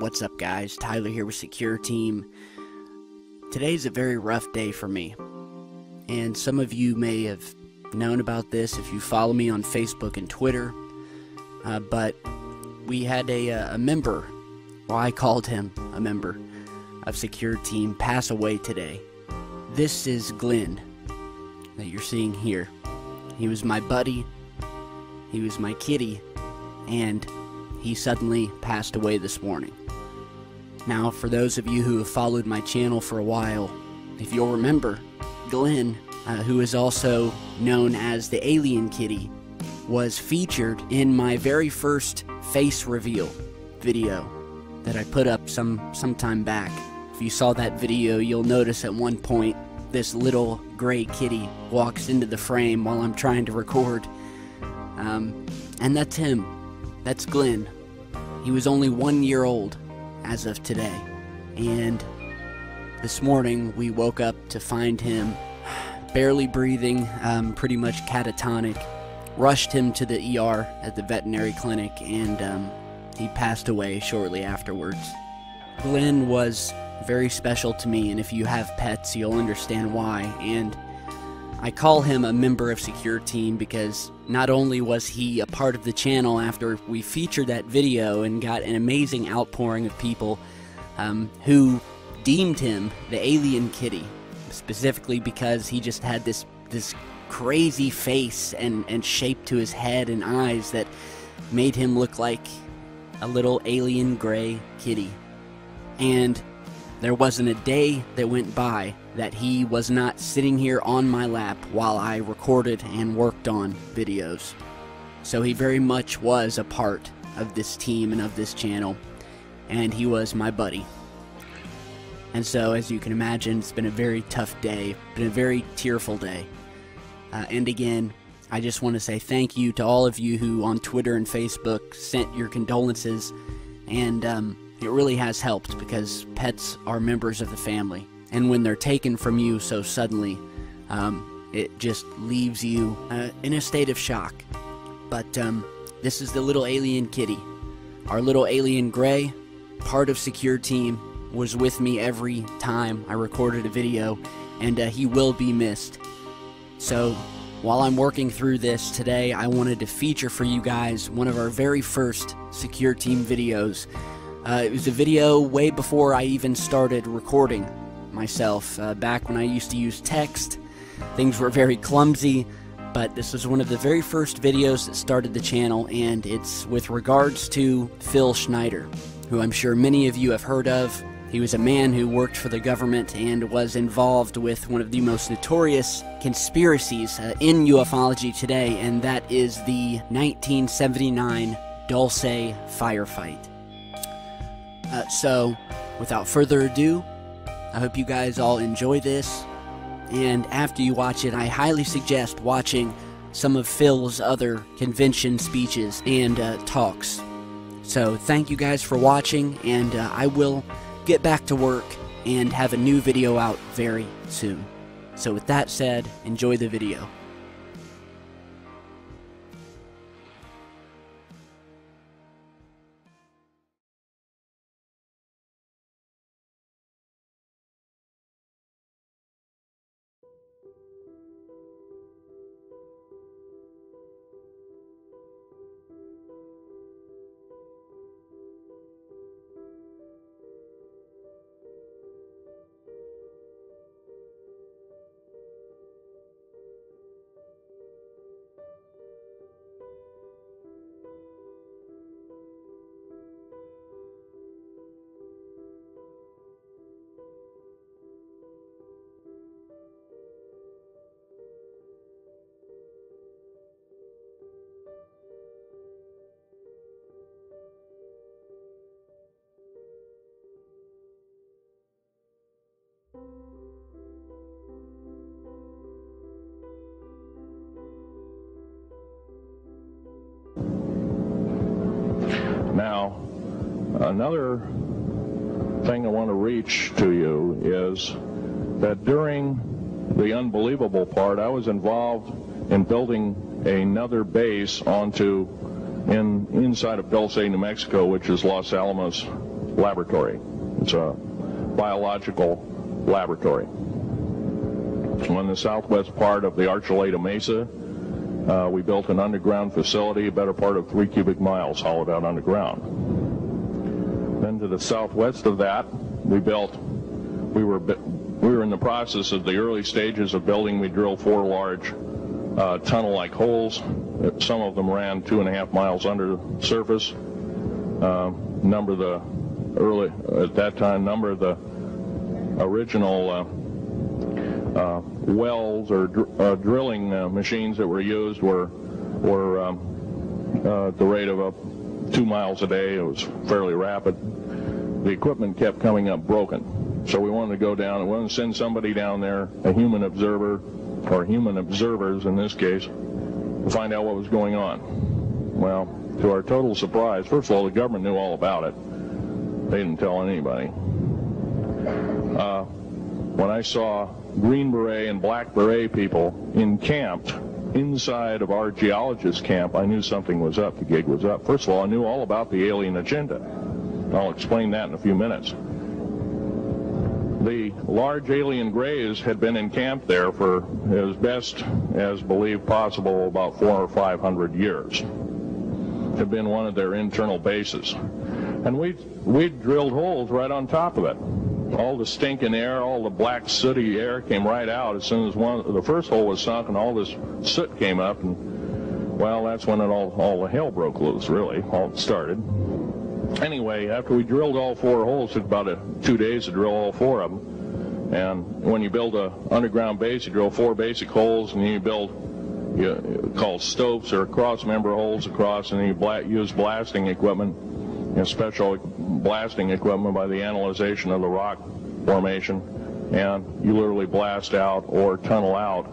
What's up, guys? Tyler here with Secure Team. Today's a very rough day for me, and some of you may have known about this if you follow me on Facebook and Twitter, but we had a member, well, I called him a member of Secure Team, pass away today. This is Glenn that you're seeing here. He was my buddy, he was my kitty, and he suddenly passed away this morning. Now, for those of you who have followed my channel for a while, if you'll remember, Glenn, who is also known as the Alien Kitty, was featured in my very first face reveal video that I put up some time back. If you saw that video, you'll notice at one point this little gray kitty walks into the frame while I'm trying to record. And that's him. That's Glenn. He was only 1 year old as of today, and this morning we woke up to find him barely breathing, pretty much catatonic. Rushed him to the ER at the veterinary clinic, and he passed away shortly afterwards. Glenn was very special to me, and if you have pets, you'll understand why. And I call him a member of Secure Team because not only was he a part of the channel after we featured that video and got an amazing outpouring of people who deemed him the Alien Kitty, specifically because he just had this crazy face and shape to his head and eyes that made him look like a little alien gray kitty. And there wasn't a day that went by that he was not sitting here on my lap while I recorded and worked on videos. So he very much was a part of this team and of this channel, and he was my buddy. And so, as you can imagine, it's been a very tough day, been a very tearful day. And again, I just want to say thank you to all of you who on Twitter and Facebook sent your condolences, and it really has helped because pets are members of the family, and when they're taken from you so suddenly, it just leaves you in a state of shock. But this is the little alien kitty. Our little alien gray, part of Secure Team, was with me every time I recorded a video, and he will be missed. So while I'm working through this today, I wanted to feature for you guys one of our very first Secure Team videos. It was a video way before I even started recording myself, back when I used to use text. Things were very clumsy, but this was one of the very first videos that started the channel, and it's with regards to Phil Schneider, who I'm sure many of you have heard of. He was a man who worked for the government and was involved with one of the most notorious conspiracies in ufology today, and that is the 1979 Dulce firefight. So, without further ado, I hope you guys all enjoy this, and after you watch it, I highly suggest watching some of Phil's other convention speeches and talks. So, thank you guys for watching, and I will get back to work and have a new video out very soon. So with that said, enjoy the video. Now, another thing I want to reach to you is that during the unbelievable part, I was involved in building another base inside of Dulce, New Mexico, which is Los Alamos laboratory. It's a biological laboratory. On the southwest part of the Archuleta Mesa, we built an underground facility, a better part of 3 cubic miles hollowed out underground. Then to the southwest of that, we were in the process of the early stages of building. We drilled 4 large tunnel-like holes. Some of them ran 2.5 miles under the surface. Number of the original wells or drilling machines that were used were at the rate of 2 miles a day. It was fairly rapid. The equipment kept coming up broken. So we wanted to go down and we wanted to send somebody down there, a human observer, or human observers in this case, to find out what was going on. Well, to our total surprise, first of all, the government knew all about it. They didn't tell anybody. When I saw Green Beret and Black Beret people encamped inside of our geologist camp, I knew something was up, the gig was up. First of all, I knew all about the alien agenda. I'll explain that in a few minutes. The large alien grays had been encamped there for as best as believed possible about 400 or 500 years. Had been one of their internal bases. And we drilled holes right on top of it. All the stinking air, all the black sooty air came right out as soon as the first hole was sunk, and all this soot came up, and well, that's when all the hell broke loose, really, all started. Anyway, after we drilled all 4 holes, it took about 2 days to drill all 4 of them. And when you build an underground base, you drill 4 basic holes, and then you build called stopes or cross-member holes across, and then you use blasting equipment, special blasting equipment by the analyzation of the rock formation, and you literally blast out or tunnel out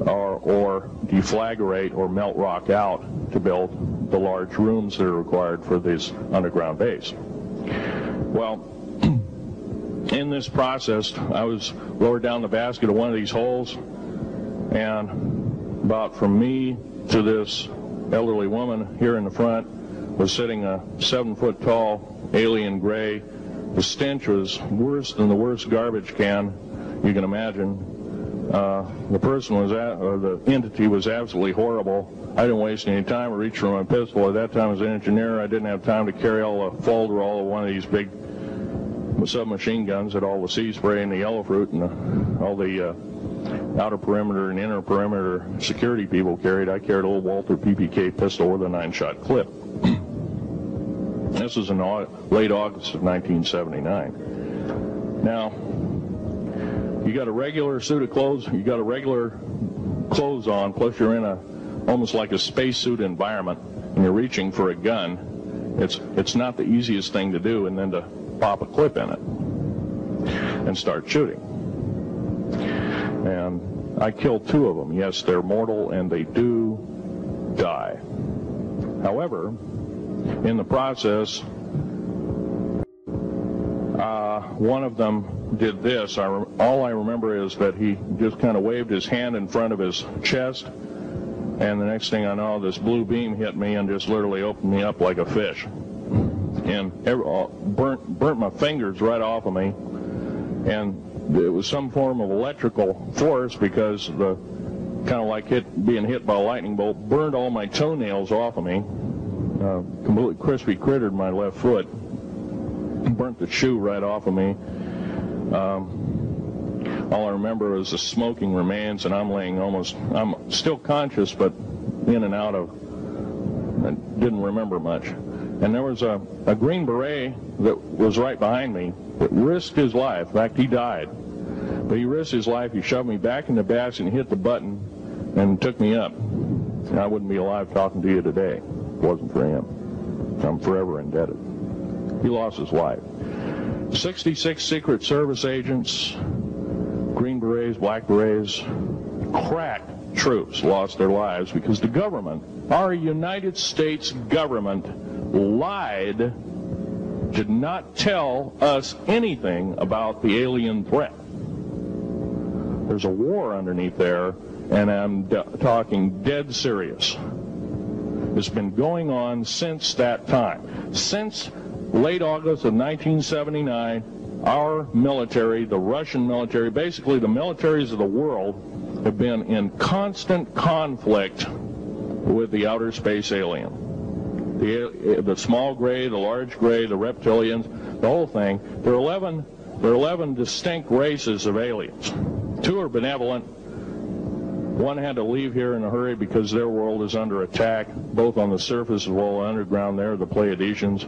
or deflagrate or melt rock out to build the large rooms that are required for this underground base. Well, in this process, I was lowered down the basket of one of these holes, and about from me to this elderly woman here in the front was sitting a 7-foot-tall alien gray. The stench was worse than the worst garbage can you can imagine. The person the entity was absolutely horrible. I didn't waste any time. I reached for my pistol. At that time, as an engineer, I didn't have time to carry all the folderol of one of these big submachine guns that all the sea spray and the yellow fruit and all the outer perimeter and inner perimeter security people carried. I carried a little Walther PPK pistol with a 9-shot clip. This was in late August of 1979. Now, you got a regular suit of clothes, you got a regular clothes on, plus you're in almost like a spacesuit environment, and you're reaching for a gun. It's not the easiest thing to do, and then to pop a clip in it and start shooting. And I killed 2 of them. Yes, they're mortal, and they do die. However, in the process, one of them did this. All I remember is that he just kind of waved his hand in front of his chest, and the next thing I know, this blue beam hit me and just literally opened me up like a fish, and burnt my fingers right off of me. And it was some form of electrical force, because the kind of like being hit by a lightning bolt burned all my toenails off of me. Completely crispy crittered my left foot, burnt the shoe right off of me. All I remember is the smoking remains, and I'm still conscious, but in and out of, I didn't remember much. And there was a Green Beret that was right behind me that risked his life. In fact, he died. But he risked his life. He shoved me back in the basket and hit the button and took me up. And I wouldn't be alive talking to you today if it wasn't for him. I'm forever indebted. He lost his life. 66 Secret Service agents, Green Berets, Black Berets, crack troops lost their lives because the government, our United States government, lied, did not tell us anything about the alien threat. There's a war underneath there, and I'm talking dead serious. It's been going on since that time. Since late August of 1979, our military, the Russian military, basically the militaries of the world, have been in constant conflict with the outer space alien. The small gray, the large gray, the reptilians, the whole thing. There are 11 distinct races of aliens. 2 are benevolent. 1 had to leave here in a hurry because their world is under attack, both on the surface as well as underground. There, the Pleiadians.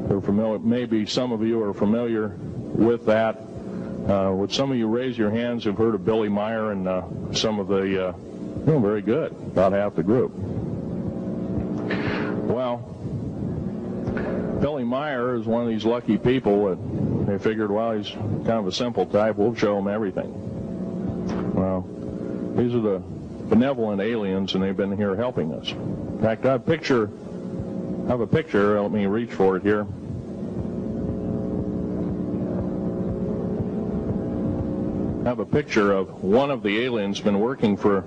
They're familiar. Maybe some of you are familiar with that. Would some of you raise your hands who've heard of Billy Meyer and some of the, very good, about half the group. Well, Billy Meyer is one of these lucky people that they figured, well, he's kind of a simple type, we'll show him everything. Well, these are the benevolent aliens, and they've been here helping us. In fact, I have a picture, let me reach for it here. I have a picture of one of the aliens been working for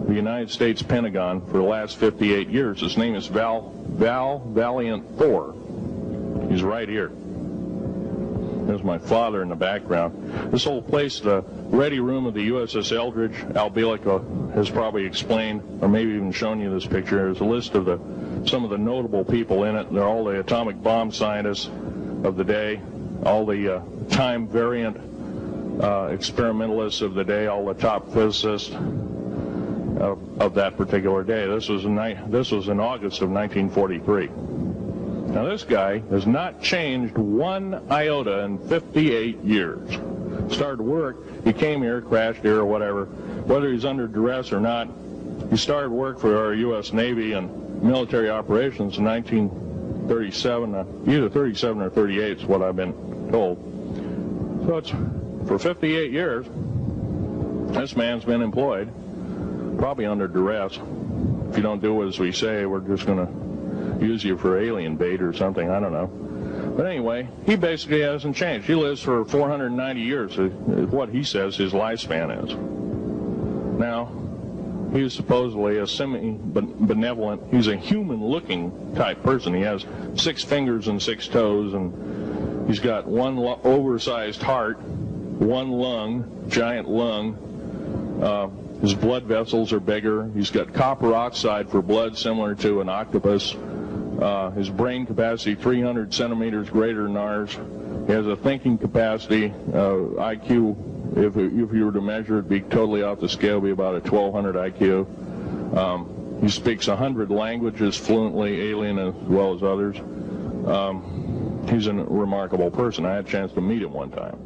the United States Pentagon for the last 58 years. His name is Val Valiant Thor. He's right here. There's my father in the background. This whole place, the ready room of the USS Eldridge, Al Bielek has probably explained, or maybe even shown you this picture. There's a list of some of the notable people in it. They're all the atomic bomb scientists of the day, all the time variant experimentalists of the day, all the top physicists of that particular day. This was in August of 1943. Now this guy has not changed one iota in 58 years. Started work, he came here, crashed here or whatever, whether he's under duress or not. He started work for our U.S. Navy and military operations in 1937, either 37 or 38 is what I've been told. So it's for 58 years, this man's been employed, probably under duress. If you don't do as we say, we're just going to use you for alien bait or something, I don't know. But anyway, he basically hasn't changed. He lives for 490 years, is what he says his lifespan is. Now, he's supposedly a semi-benevolent, he's a human-looking type person. He has 6 fingers and 6 toes, and he's got one oversized heart, 1 lung, giant lung. His blood vessels are bigger. He's got copper oxide for blood, similar to an octopus. His brain capacity, 300 centimeters greater than ours. He has a thinking capacity, IQ, if you were to measure it, be totally off the scale, it'd be about a 1200 IQ. He speaks 100 languages fluently, alien as well as others. He's a remarkable person. I had a chance to meet him one time.